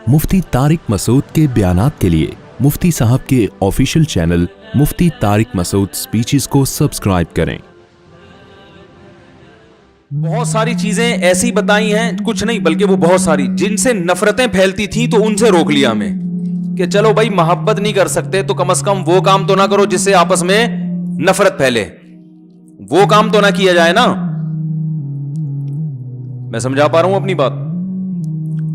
मुफ्ती तारिक मसूद के बयानात के लिए मुफ्ती साहब के ऑफिशियल चैनल मुफ्ती तारिक मसूद स्पीचेस को सब्सक्राइब करें। बहुत सारी चीजें ऐसी बताई हैं, कुछ नहीं बल्कि वो बहुत सारी जिनसे नफरतें फैलती थी, तो उनसे रोक लिया हमें कि चलो भाई मोहब्बत नहीं कर सकते तो कम से कम वो काम तो ना करो जिससे आपस में नफरत फैले, वो काम तो ना किया जाए ना। मैं समझा पा रहा हूं अपनी बात?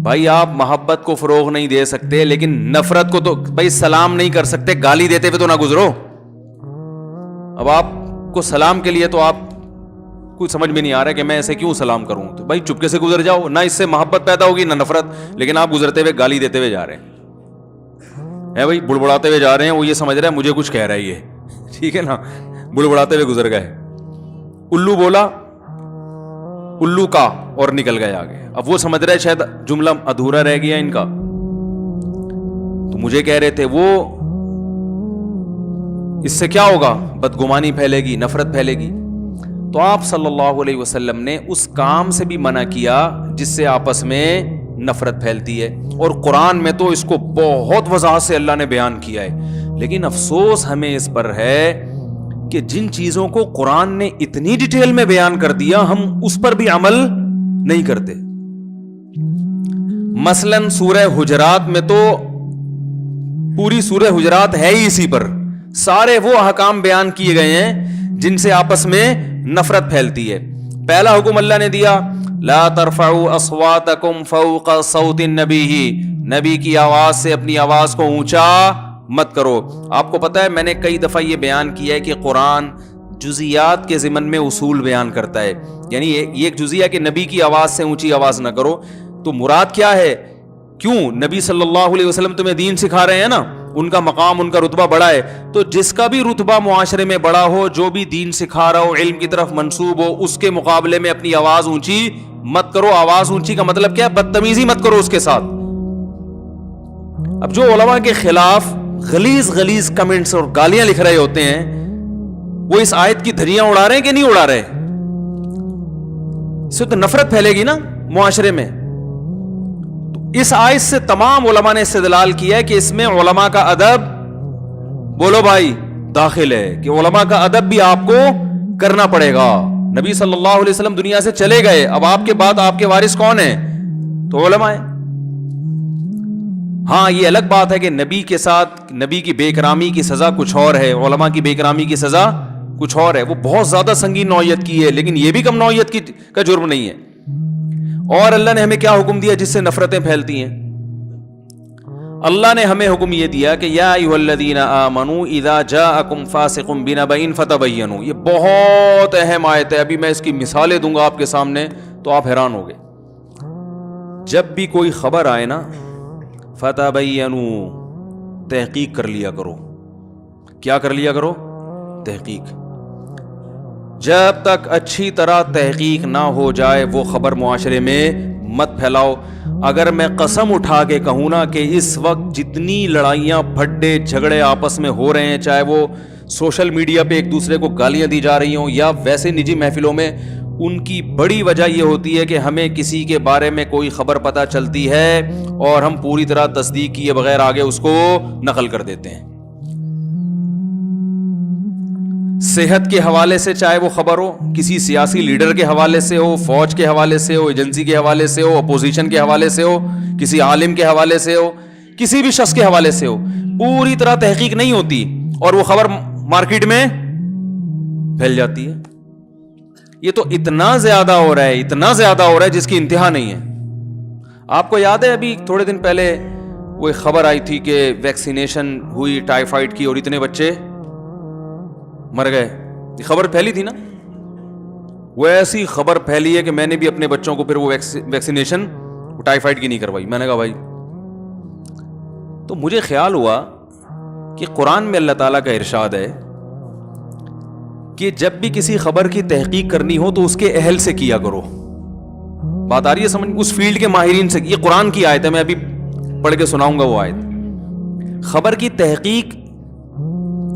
भाई आप मोहब्बत को फरोग नहीं दे सकते, लेकिन नफरत को तो भाई सलाम नहीं कर सकते, गाली देते हुए तो ना गुजरो। अब आपको सलाम के लिए तो आप कुछ समझ में नहीं आ रहा है कि मैं ऐसे क्यों सलाम करूं, तो भाई चुपके से गुजर जाओ ना, इससे मोहब्बत पैदा होगी ना नफरत। लेकिन आप गुजरते हुए गाली देते हुए जा रहे हैं भाई, बुड़बुड़ाते हुए जा रहे हैं, वो ये समझ रहा है मुझे कुछ कह रहा है ये, ठीक है ना, बुड़बुड़ाते हुए गुजर गए। उल्लू बोला उल्लू का और निकल गए आगे। अब वो समझ रहे शायद जुमला अधूरा रह गया इनका, तो मुझे कह रहे थे वो इससे क्या होगा, बदगुमानी फैलेगी, नफरत फैलेगी। तो आप सल्लल्लाहु अलैहि वसल्लम ने उस काम से भी मना किया जिससे आपस में नफरत फैलती है, और कुरान में तो इसको बहुत वजाहत से अल्लाह ने बयान किया है। लेकिन अफसोस हमें इस पर है कि जिन चीजों को कुरान ने इतनी डिटेल में बयान कर दिया, हम उस पर भी अमल नहीं करते। मसलन सूरह हुजरात में तो पूरी सूरह हुजरात है ही इसी पर, सारे वो अहकाम बयान किए गए हैं जिनसे आपस में नफरत फैलती है। पहला हुक्म अल्लाह ने दिया, ला तरफउ अस्वातकुम फौका सौतिन नबी, नबी की आवाज से अपनी आवाज को ऊंचा मत करो। आपको पता है मैंने कई दफा ये बयान किया है कि कुरान जुजियात के ज़िमन में उसूल बयान करता है, यानी ये एक जुजिया कि नबी की आवाज से ऊंची आवाज ना करो, तो मुराद क्या है, क्यों नबी सल्लल्लाहु अलैहि वसल्लम तुम्हें दीन सिखा रहे हैं ना, उनका मकाम उनका रुतबा बड़ा है, तो जिसका भी रुतबा मुआशरे में बड़ा हो, जो भी दीन सिखा रहा हो, इल्म की तरफ मंसूब हो, उसके मुकाबले में अपनी आवाज ऊंची मत करो। आवाज ऊंची का मतलब क्या है, बदतमीजी मत करो उसके साथ। अब जो उलमा के खिलाफ गलीज गलीज कमेंट्स और गालियां लिख रहे होते हैं, वो इस आयत की धज्जियां उड़ा रहे हैं कि नहीं उड़ा रहे? इससे तो नफरत फैलेगी ना मुआशरे में। तो इस आयत से तमाम उलमा ने इस्तेदलाल किया है कि इसमें उलमा का अदब, बोलो भाई, दाखिल है, कि उलमा का अदब भी आपको करना पड़ेगा। नबी सल्लल्लाहु अलैहि वसल्लम दुनिया से चले गए, अब आपके बाद आपके वारिस कौन है? तो उलमा है। हाँ, ये अलग बात है कि नबी के साथ नबी की बेकरामी की सजा कुछ और है, उलमा की बेकरामी की सजा कुछ और है, वो बहुत ज्यादा संगीन नौयत की है, लेकिन ये भी कम नौयत की का जुर्म नहीं है। और अल्लाह ने हमें क्या हुक्म दिया जिससे नफरतें फैलती हैं? अल्लाह ने हमें हुक्म ये दिया कि या अय्युहल्लज़ीना आमनू इज़ा जाअकुम फासिकुम बिनबइन फतबय्यनु। ये बहुत अहम आयत है, अभी मैं इसकी मिसालें दूंगा आपके सामने तो आप हैरान होंगे। जब भी कोई खबर आए ना, फतबय्यनु, तहकीक कर लिया करो। क्या कर लिया करो? तहकीक। जब तक अच्छी तरह तहकीक ना हो जाए वो खबर मुआशरे में मत फैलाओ। अगर मैं कसम उठा के कहूँ ना कि इस वक्त जितनी लड़ाइयाँ फड्डे झगड़े आपस में हो रहे हैं, चाहे वो सोशल मीडिया पे एक दूसरे को गालियाँ दी जा रही हों या वैसे निजी महफिलों में, उनकी बड़ी वजह यह होती है कि हमें किसी के बारे में कोई खबर पता चलती है और हम पूरी तरह तस्दीक किए बगैर आगे उसको नकल कर देते हैं। सेहत के हवाले से चाहे वो खबर हो, किसी सियासी लीडर के हवाले से हो, फौज के हवाले से हो, एजेंसी के हवाले से हो, अपोजिशन के हवाले से हो, किसी आलिम के हवाले से हो, किसी भी शख्स के हवाले से हो, पूरी तरह तहकीक नहीं होती और वो खबर मार्केट में फैल जाती है। ये तो इतना ज्यादा हो रहा है, इतना ज्यादा हो रहा है जिसकी इंतहा नहीं है। आपको याद है अभी थोड़े दिन पहले वो एक खबर आई थी कि वैक्सीनेशन हुई टाइफाइड की और इतने बच्चे मर गए। ये खबर फैली थी ना, वो ऐसी खबर फैली है कि मैंने भी अपने बच्चों को फिर वो वैक्सीनेशन टाइफाइड की नहीं करवाई। मैंने कहा भाई, तो मुझे ख्याल हुआ कि कुरान में अल्लाह ताला का इरशाद है कि जब भी किसी खबर की तहकीक करनी हो तो उसके अहल से किया करो। बात आ रही है समझ? उस फील्ड के माहिरीन से। ये कुरान की आयत है, मैं अभी पढ़ के सुनाऊंगा वो आयत। खबर की तहकीक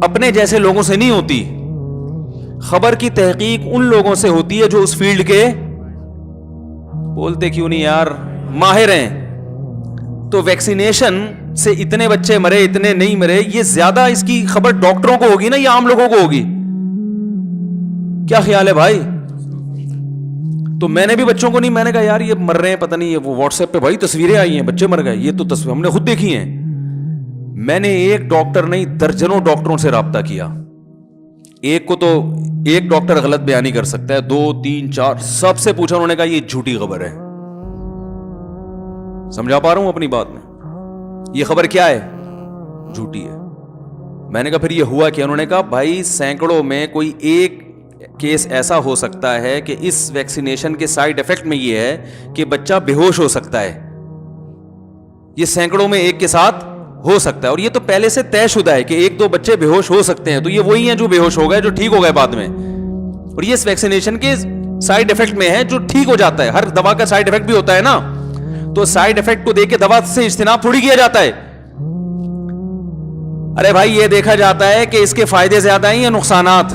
अपने जैसे लोगों से नहीं होती, खबर की तहकीक उन लोगों से होती है जो उस फील्ड के, बोलते क्यों नहीं यार, माहिर हैं। تو ویکسینیشن سے اتنے بچے مرے اتنے نہیں مرے, یہ زیادہ اس کی خبر ڈاکٹروں کو ہوگی نا یا عام لوگوں کو ہوگی؟ کیا خیال ہے بھائی؟ تو میں نے بھی بچوں کو نہیں, میں نے کہا یار یہ مر رہے ہیں پتہ نہیں, وہ واٹس ایپ پہ بھائی تصویریں آئی ہیں بچے مر گئے, یہ تو تصویر ہم نے خود دیکھی ہیں. میں نے ایک ڈاکٹر نہیں درجنوں ڈاکٹروں سے رابطہ کیا. ایک کو تو ایک ڈاکٹر غلط بیانی کر سکتا ہے, 2 3 4 سب سے پوچھا, انہوں نے کہا یہ جھوٹی خبر ہے. سمجھا پا رہا ہوں اپنی بات میں؟ یہ خبر کیا ہے؟ جھوٹی ہے. میں نے کہا پھر یہ ہوا کیا؟ انہوں نے کہا بھائی سینکڑوں میں کوئی ایک کیس ایسا ہو سکتا ہے کہ اس ویکسینیشن کے سائیڈ ایفیکٹ میں یہ ہے کہ بچہ بے ہوش ہو سکتا ہے. یہ سینکڑوں میں ایک کے ساتھ ہو سکتا ہے, اور یہ تو پہلے سے طے شدہ ہے کہ 1-2 بچے بے ہوش ہو سکتے ہیں. تو یہ وہی ہیں جو بے ہوش ہو گئے, جو ٹھیک ہو گئے بعد میں, اور یہ اس ویکسینیشن کے سائیڈ ایفیکٹ میں ہے جو ٹھیک ہو جاتا ہے. ہر دوا کا سائیڈ ایفیکٹ بھی ہوتا ہے نا, تو سائیڈ ایفیکٹ کو دیکھ کے دوا سے اجتناب تھوڑی کیا جاتا ہے. ارے بھائی یہ دیکھا جاتا ہے کہ اس کے فائدے زیادہ ہیں یا نقصانات.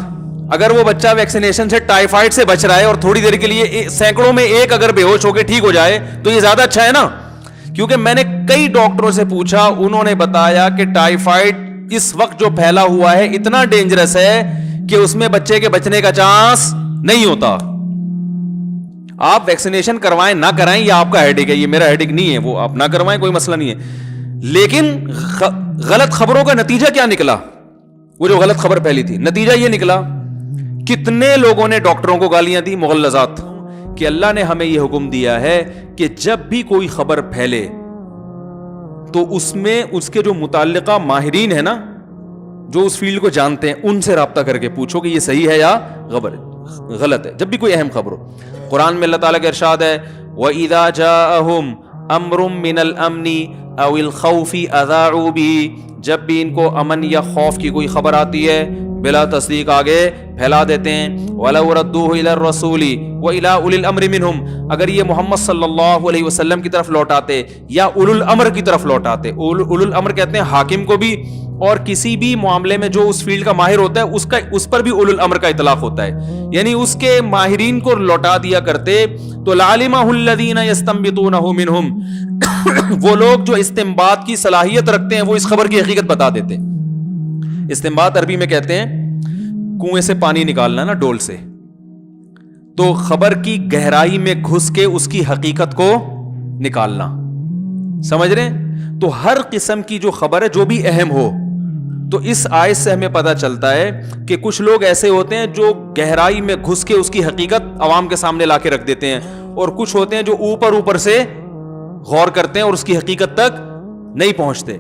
اگر وہ بچہ ویکسینیشن سے ٹائیفائڈ سے بچ رہا ہے اور تھوڑی دیر کے لیے سینکڑوں میں ایک اگر بے ہوش ہو کے ٹھیک ہو جائے تو یہ زیادہ اچھا ہے نا. کیونکہ میں نے کئی ڈاکٹروں سے پوچھا, انہوں نے بتایا کہ ٹائیفائڈ اس وقت جو پھیلا ہوا ہے اتنا ڈینجرس ہے کہ اس میں بچے کے بچنے کا چانس نہیں ہوتا. آپ ویکسینیشن کروائیں نہ کرائیں یہ آپ کا ہیڈک ہے, یہ میرا ہیڈک نہیں ہے, وہ آپ نہ کروائیں کوئی مسئلہ نہیں ہے. لیکن غلط خبروں کا نتیجہ کیا نکلا؟ وہ جو غلط خبر پھیلی تھی, نتیجہ یہ نکلا کتنے لوگوں نے ڈاکٹروں کو گالیاں دی, مغلظات, کہ اللہ نے ہمیں یہ حکم دیا ہے کہ جب بھی کوئی خبر پھیلے تو اس میں اس کے جو متعلقہ ماہرین ہیں نا, جو اس فیلڈ کو جانتے ہیں, ان سے رابطہ کر کے پوچھو کہ یہ صحیح ہے یا غلط ہے, جب بھی کوئی اہم خبر ہو. قرآن میں اللہ تعالیٰ کا ارشاد ہے وَإِذَا جَاءَهُمْ أَمْرٌ مِّنَ الْأَمْنِ أَوِ الْخَوْفِ أَذَاعُوا بِهِ, جب بھی ان کو امن یا خوف کی کوئی خبر آتی ہے بلا تصدیق آگے پھیلا دیتے ہیں. وَلَوْ رَدُّوهُ إِلَى الرَّسُولِ وَإِلَىٰ أُولِي الْأَمْرِ مِنْهُمْ, اگر یہ محمد صلی اللہ علیہ وسلم کی طرف لوٹاتے یا اولو الامر کی طرف لوٹاتے. اولو الامر کہتے ہیں حاکم کو بھی, اور کسی بھی معاملے میں جو اس فیلڈ کا ماہر ہوتا ہے اس پر بھی اولو الامر کا اطلاق ہوتا ہے, یعنی اس کے ماہرین کو لوٹا دیا کرتے تو لَعَلِمَهُ الَّذِينَ يَسْتَنبِطُونَهُ مِنْهُمْ, وہ لوگ جو استنباط کی صلاحیت رکھتے ہیں وہ اس خبر کی حقیقت بتا دیتے. استنباط عربی میں کہتے ہیں کنویں سے پانی نکالنا نا, ڈول سے, تو خبر کی گہرائی میں گھس کے اس کی حقیقت کو نکالنا. سمجھ رہے ہیں؟ تو ہر قسم کی جو خبر ہے جو بھی اہم ہو, تو اس آیت سے ہمیں پتہ چلتا ہے کہ کچھ لوگ ایسے ہوتے ہیں جو گہرائی میں گھس کے اس کی حقیقت عوام کے سامنے لا کے رکھ دیتے ہیں, اور کچھ ہوتے ہیں جو اوپر سے غور کرتے ہیں اور اس کی حقیقت تک نہیں پہنچتے.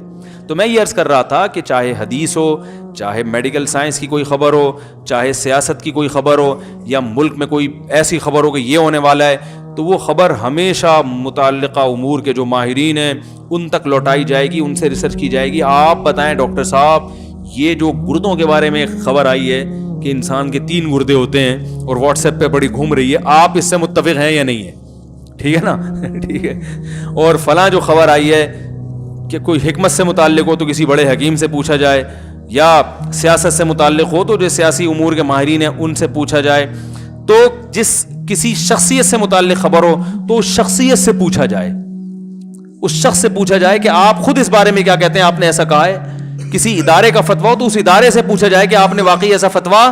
تو میں یہ عرض کر رہا تھا کہ چاہے حدیث ہو, چاہے میڈیکل سائنس کی کوئی خبر ہو, چاہے سیاست کی کوئی خبر ہو, یا ملک میں کوئی ایسی خبر ہو کہ یہ ہونے والا ہے, تو وہ خبر ہمیشہ متعلقہ امور کے جو ماہرین ہیں ان تک لوٹائی جائے گی, ان سے ریسرچ کی جائے گی. آپ بتائیں ڈاکٹر صاحب, یہ جو گردوں کے بارے میں خبر آئی ہے کہ انسان کے 3 گردے ہوتے ہیں اور واٹس ایپ پہ بڑی گھوم رہی ہے, آپ اس سے متفق ہیں یا نہیں ہے؟ ٹھیک ہے نا, ٹھیک ہے. اور فلاں جو خبر آئی ہے کہ کوئی حکمت سے متعلق ہو تو کسی بڑے حکیم سے پوچھا جائے, یا سیاست سے متعلق ہو تو جو سیاسی امور کے ماہرین ہیں ان سے پوچھا جائے. تو جس کسی شخصیت سے متعلق خبر ہو تو اس شخصیت سے پوچھا جائے, اس شخص سے پوچھا جائے کہ آپ خود اس بارے میں کیا کہتے ہیں, آپ نے ایسا کہا ہے. کسی ادارے کا فتویٰ ہو تو اس ادارے سے پوچھا جائے کہ آپ نے واقعی ایسا فتویٰ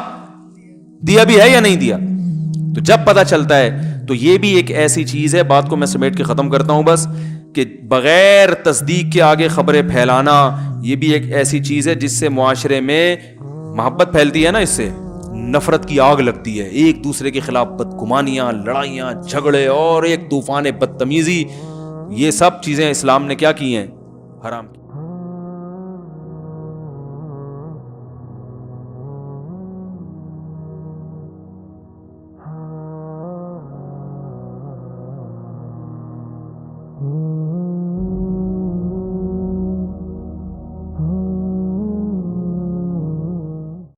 دیا بھی ہے یا نہیں دیا. تو جب پتہ چلتا ہے, تو یہ بھی ایک ایسی چیز ہے, بات کو میں سمیٹ کے ختم کرتا ہوں بس, کہ بغیر تصدیق کے آگے خبریں پھیلانا یہ بھی ایک ایسی چیز ہے جس سے معاشرے میں محبت پھیلتی ہے نا, اس سے نفرت کی آگ لگتی ہے, ایک دوسرے کے خلاف بدگمانیاں, لڑائیاں, جھگڑے اور ایک طوفان بدتمیزی. یہ سب چیزیں اسلام نے کیا کی ہیں؟ حرام کی.